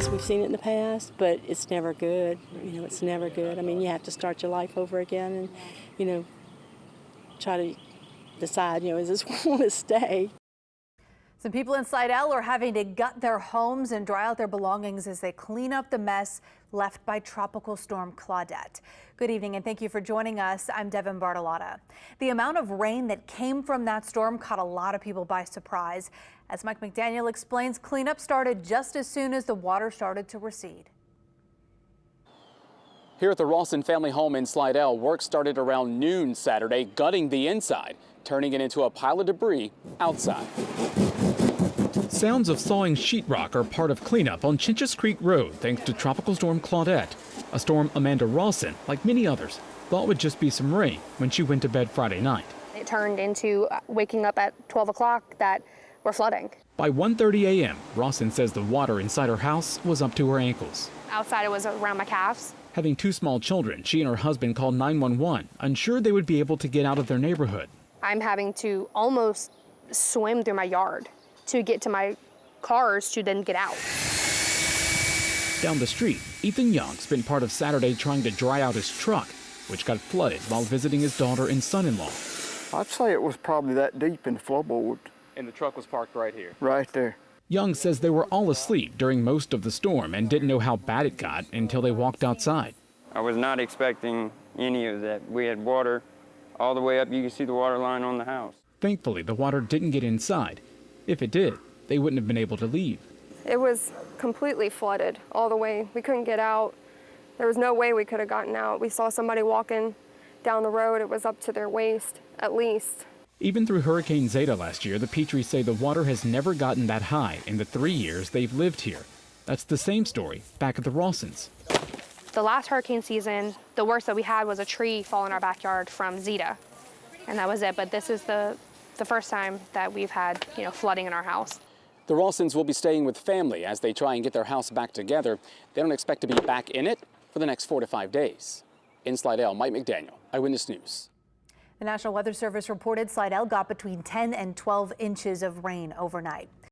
as we've seen it in the past, but it's never good. You know, it's never good. I mean, you have to start your life over again and, you know, try to decide, you know, is this where I want to stay? Some people in Slidell are having to gut their homes and dry out their belongings as they clean up the mess left by Tropical Storm Claudette. Good evening and thank you for joining us. I'm Devin Bartolotta. The amount of rain that came from that storm caught a lot of people by surprise. As Mike McDaniel explains, cleanup started just as soon as the water started to recede. Here at the Rosson family home in Slidell, work started around noon Saturday, gutting the inside, turning it into a pile of debris outside. Sounds of sawing sheetrock are part of cleanup on Chinchas Creek Road thanks to Tropical Storm Claudette, a storm Amanda Rosson, like many others, thought would just be some rain when she went to bed Friday night. It turned into waking up at 12 o'clock that we're flooding. By 1:30 a.m., Rosson says the water inside her house was up to her ankles. Outside it was around my calves. Having two small children, she and her husband called 911, unsure they would be able to get out of their neighborhood. I'm having to almost swim through my yard to get to my cars to then get out. Down the street, Ethan Young spent part of Saturday trying to dry out his truck, which got flooded while visiting his daughter and son-in-law. I'd say it was probably that deep in the floorboard. And the truck was parked right here. Right there. Young says they were all asleep during most of the storm and didn't know how bad it got until they walked outside. I was not expecting any of that. We had water all the way up. You can see the water line on the house. Thankfully, the water didn't get inside. If it did, they wouldn't have been able to leave. It was completely flooded all the way. We couldn't get out. There was no way we could have gotten out. We saw somebody walking down the road. It was up to their waist, at least. Even through Hurricane Zeta last year, the Petries say the water has never gotten that high in the 3 years they've lived here. That's the same story back at the Rossons. The last hurricane season, the worst that we had was a tree fall in our backyard from Zeta, and that was it. But this is the first time that we've had, you know, flooding in our house. The Rossons will be staying with family as they try and get their house back together. They don't expect to be back in it for the next 4 to 5 days. In Slidell, Mike McDaniel, Eyewitness News. The National Weather Service reported Slidell got between 10 and 12 inches of rain overnight.